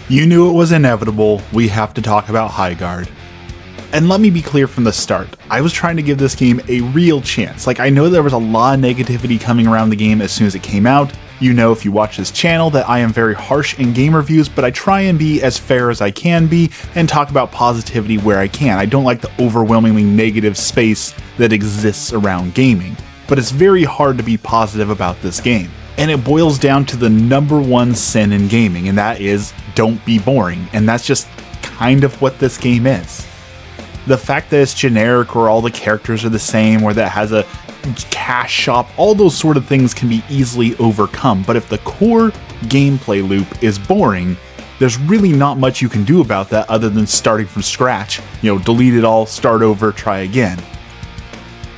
You knew it was inevitable, we have to talk about Highguard. And let me be clear from the start, I was trying to give this game a real chance. Like, I know there was a lot of negativity coming around the game as soon as it came out. You know, if you watch this channel, that I am very harsh in game reviews, but I try and be as fair as I can be and talk about positivity where I can. I don't like the overwhelmingly negative space that exists around gaming. But it's very hard to be positive about this game. And it boils down to the number one sin in gaming, and that is, don't be boring. And that's just kind of what this game is. The fact that it's generic, or all the characters are the same, or that it has a cash shop, all those sort of things can be easily overcome. But if the core gameplay loop is boring, there's really not much you can do about that other than starting from scratch. You know, delete it all, start over, try again.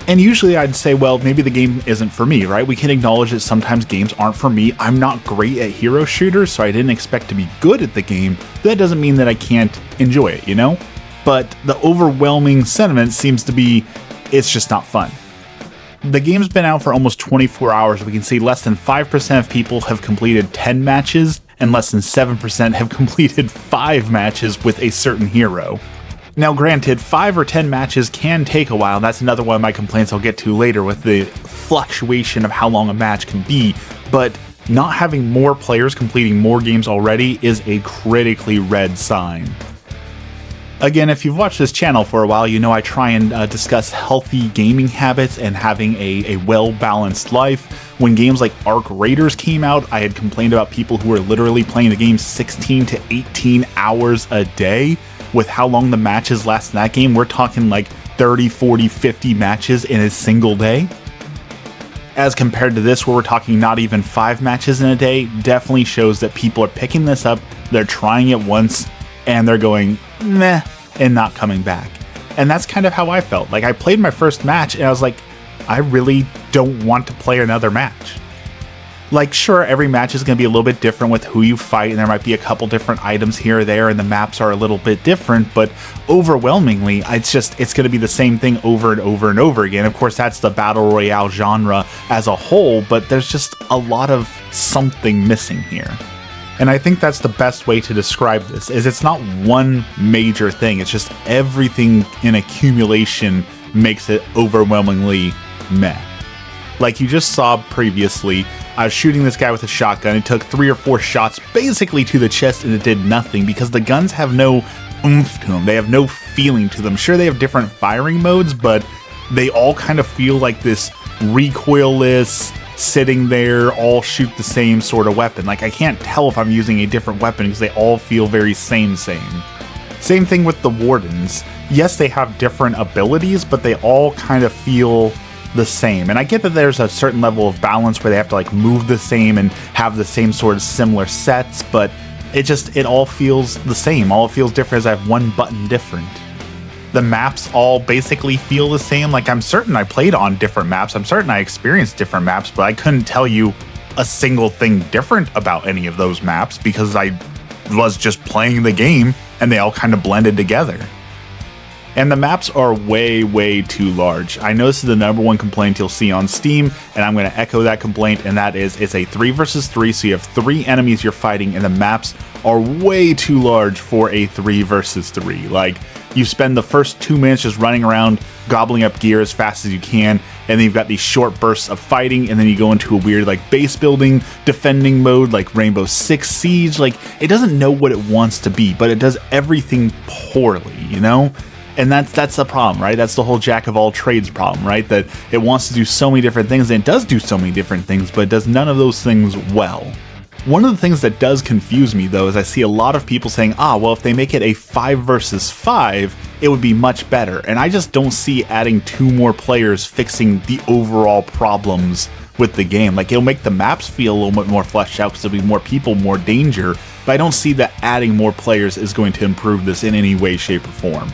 And usually I'd say, well, maybe the game isn't for me, right? We can acknowledge that sometimes games aren't for me. I'm not great at hero shooters, so I didn't expect to be good at the game. That doesn't mean that I can't enjoy it, you know? But the overwhelming sentiment seems to be, it's just not fun. The game's been out for almost 24 hours. We can see less than 5% of people have completed 10 matches, and less than 7% have completed 5 matches with a certain hero. Now granted, 5 or 10 matches can take a while. That's another one of my complaints I'll get to later with the fluctuation of how long a match can be, but not having more players completing more games already is a critically red sign. Again, if you've watched this channel for a while, you know I try and discuss healthy gaming habits and having a well-balanced life. When games like Arc Raiders came out, I had complained about people who were literally playing the game 16 to 18 hours a day. With how long the matches last in that game, we're talking like 30, 40, 50 matches in a single day. As compared to this, where we're talking not even 5 matches in a day, definitely shows that people are picking this up, they're trying it once, and they're going, meh, and not coming back. And that's kind of how I felt. Like, I played my first match, and I was like, I really don't want to play another match. Like, sure, every match is going to be a little bit different with who you fight, and there might be a couple different items here or there, and the maps are a little bit different, but overwhelmingly, it's going to be the same thing over and over and over again. Of course, that's the Battle Royale genre as a whole, but there's just a lot of something missing here. And I think that's the best way to describe this, is it's not one major thing, it's just everything in accumulation makes it overwhelmingly meh. Like you just saw previously, I was shooting this guy with a shotgun. It took 3 or 4 shots basically to the chest, and it did nothing because the guns have no oomph to them. They have no feeling to them. Sure, they have different firing modes, but they all kind of feel like this recoilless, sitting there, all shoot the same sort of weapon. Like, I can't tell if I'm using a different weapon because they all feel very same. Same thing with the Wardens. Yes, they have different abilities, but they all kind of feel the same. And I get that there's a certain level of balance where they have to like move the same and have the same sort of similar sets, but it all feels the same. All it feels different is I have one button different. The maps all basically feel the same. Like, I'm certain I played on different maps. I'm certain I experienced different maps, but I couldn't tell you a single thing different about any of those maps because I was just playing the game and they all kind of blended together. And the maps are way, way too large. I know this is the number one complaint you'll see on Steam, and I'm going to echo that complaint, and that is it's a 3 versus 3, so you have 3 enemies you're fighting, and the maps are way too large for a 3 versus 3. Like, you spend the first 2 minutes just running around, gobbling up gear as fast as you can, and then you've got these short bursts of fighting, and then you go into a weird, like, base building, defending mode, like Rainbow Six Siege. Like, it doesn't know what it wants to be, but it does everything poorly, you know? And that's the problem, right? That's the whole jack of all trades problem, right? That it wants to do so many different things, and it does do so many different things, but it does none of those things well. One of the things that does confuse me, though, is I see a lot of people saying, well, if they make it a 5 versus 5, it would be much better. And I just don't see adding 2 more players fixing the overall problems with the game. Like, it'll make the maps feel a little bit more fleshed out because there'll be more people, more danger, but I don't see that adding more players is going to improve this in any way, shape, or form.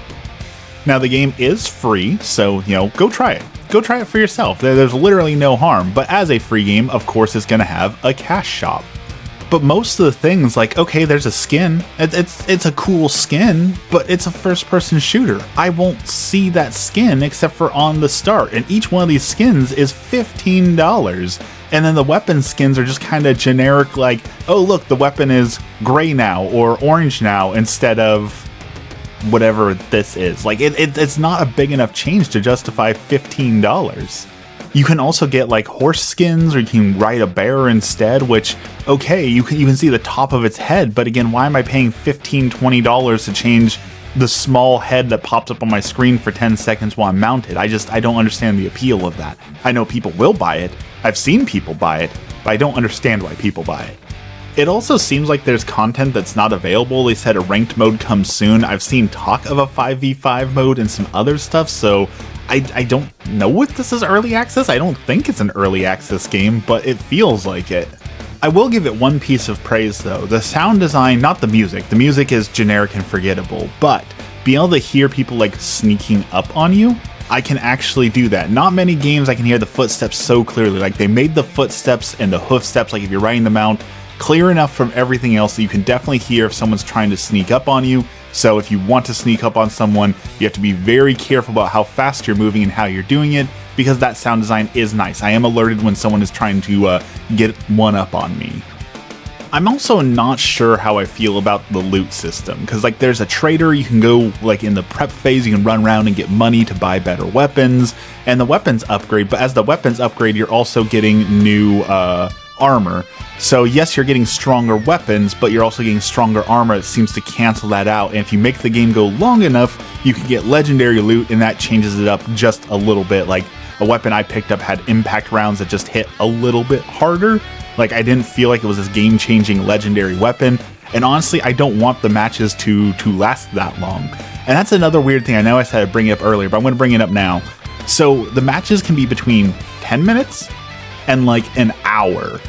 Now, the game is free, so, you know, go try it. Go try it for yourself. There's literally no harm, but as a free game, of course, it's going to have a cash shop. But most of the things, like, okay, there's a skin. It's a cool skin, but it's a first-person shooter. I won't see that skin except for on the start, and each one of these skins is $15. And then the weapon skins are just kind of generic, like, oh, look, the weapon is gray now or orange now instead of whatever this is. Like, it's not a big enough change to justify $15. You can also get like horse skins, or you can ride a bear instead, which, okay, you can see the top of its head, but again, why am I paying $15, $20 to change the small head that pops up on my screen for 10 seconds while I'm mounted? I don't understand the appeal of that. I know people will buy it, I've seen people buy it, but I don't understand why people buy it. It also seems like there's content that's not available. They said a ranked mode comes soon. I've seen talk of a 5v5 mode and some other stuff, so I don't know if this is early access. I don't think it's an early access game, but it feels like it. I will give it one piece of praise though. The sound design, not the music. The music is generic and forgettable, but being able to hear people like sneaking up on you, I can actually do that. Not many games I can hear the footsteps so clearly. Like, they made the footsteps and the hoof steps, like if you're riding the mount, clear enough from everything else that you can definitely hear if someone's trying to sneak up on you. So if you want to sneak up on someone, you have to be very careful about how fast you're moving and how you're doing it, because that sound design is nice. I am alerted when someone is trying to get one up on me. I'm also not sure how I feel about the loot system, because like there's a trader, you can go like in the prep phase, you can run around and get money to buy better weapons, and the weapons upgrade, but as the weapons upgrade, you're also getting new armor. So yes, you're getting stronger weapons, but you're also getting stronger armor. It seems to cancel that out, and if you make the game go long enough, you can get legendary loot, and that changes it up just a little bit. Like, a weapon I picked up had impact rounds that just hit a little bit harder. Like, I didn't feel like it was this game-changing legendary weapon, and honestly, I don't want the matches to last that long. And that's another weird thing. I know I said I'd bring it up earlier, but I'm going to bring it up now. So the matches can be between 10 minutes and like an hour.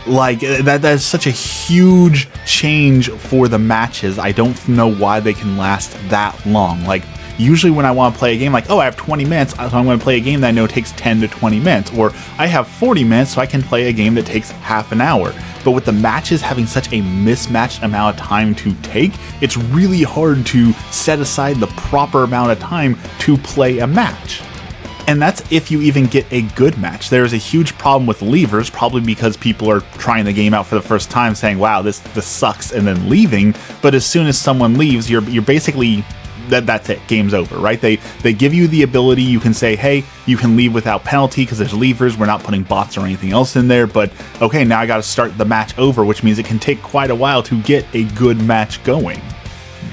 Like, that is such a huge change for the matches. I don't know why they can last that long. Like, usually when I want to play a game, like, oh, I have 20 minutes, so I'm going to play a game that I know takes 10 to 20 minutes. Or I have 40 minutes, so I can play a game that takes half an hour. But with the matches having such a mismatched amount of time to take, it's really hard to set aside the proper amount of time to play a match. And that's if you even get a good match. There is a huge problem with leavers, probably because people are trying the game out for the first time saying, wow, this sucks, and then leaving. But as soon as someone leaves, you're basically, that's it, game's over, right? They give you the ability, you can say, hey, you can leave without penalty because there's leavers, we're not putting bots or anything else in there, but okay, now I gotta start the match over, which means it can take quite a while to get a good match going.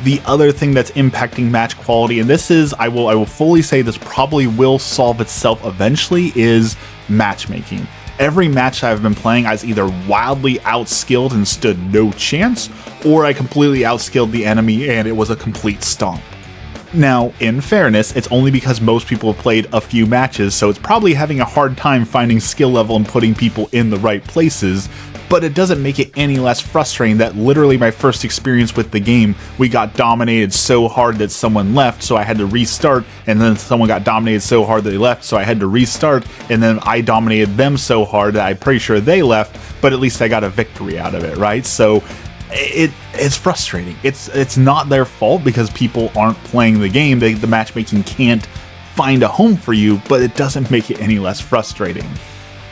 The other thing that's impacting match quality, and this is, I will fully say this probably will solve itself eventually, is matchmaking. Every match I've been playing, I was either wildly outskilled and stood no chance, or I completely outskilled the enemy and it was a complete stomp. Now, in fairness, it's only because most people have played a few matches, so it's probably having a hard time finding skill level and putting people in the right places, but it doesn't make it any less frustrating that literally my first experience with the game, we got dominated so hard that someone left, so I had to restart, and then someone got dominated so hard that they left, so I had to restart, and then I dominated them so hard that I'm pretty sure they left, but at least I got a victory out of it, right? So it's frustrating. It's not their fault because people aren't playing the game. The matchmaking can't find a home for you, but it doesn't make it any less frustrating.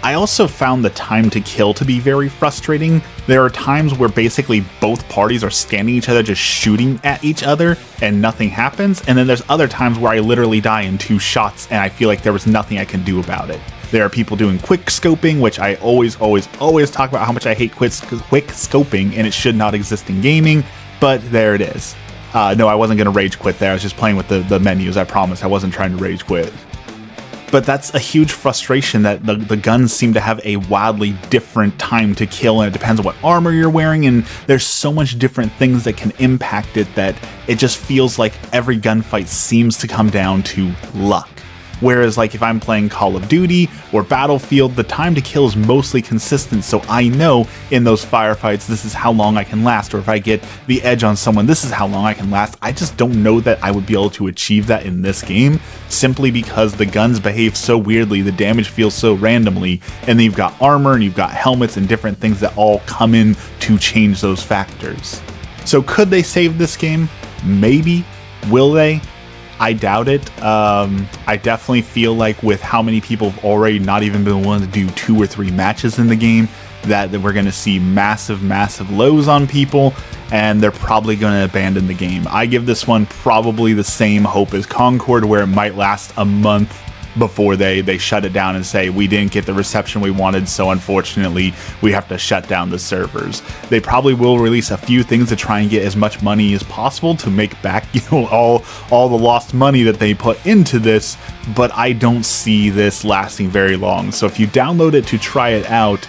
I also found the time to kill to be very frustrating. There are times where basically both parties are standing each other just shooting at each other and nothing happens, and then there's other times where I literally die in 2 shots and I feel like there was nothing I can do about it. There are people doing quick scoping, which I always talk about how much I hate quick scoping, and it should not exist in gaming, but there it is. No, I wasn't going to rage quit there. I was just playing with the menus, I promise. I wasn't trying to rage quit. But that's a huge frustration that the guns seem to have a wildly different time to kill, and it depends on what armor you're wearing, and there's so much different things that can impact it that it just feels like every gunfight seems to come down to luck. Whereas like if I'm playing Call of Duty or Battlefield, the time to kill is mostly consistent, so I know in those firefights this is how long I can last, or if I get the edge on someone, this is how long I can last. I just don't know that I would be able to achieve that in this game, simply because the guns behave so weirdly, the damage feels so randomly, and then you've got armor and you've got helmets and different things that all come in to change those factors. So could they save this game? Maybe. Will they? I doubt it. I definitely feel like with how many people have already not even been willing to do 2 or 3 matches in the game, that we're going to see massive lows on people, and they're probably going to abandon the game. I give this one probably the same hope as Concord, where it might last a month before they shut it down and say, we didn't get the reception we wanted, so unfortunately we have to shut down the servers. They probably will release a few things to try and get as much money as possible to make back, you know, all the lost money that they put into this, but I don't see this lasting very long. So if you download it to try it out,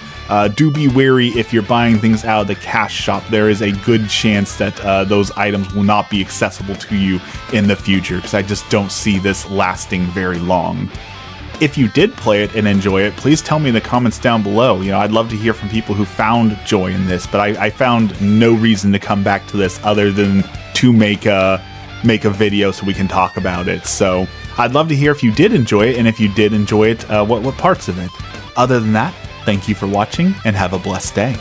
do be wary if you're buying things out of the cash shop. There is a good chance that those items will not be accessible to you in the future, because I just don't see this lasting very long. If you did play it and enjoy it, please tell me in the comments down below. You know, I'd love to hear from people who found joy in this, but I found no reason to come back to this other than to make a video so we can talk about it. So I'd love to hear if you did enjoy it, and if you did enjoy it, what parts of it. Other than that, thank you for watching, and have a blessed day.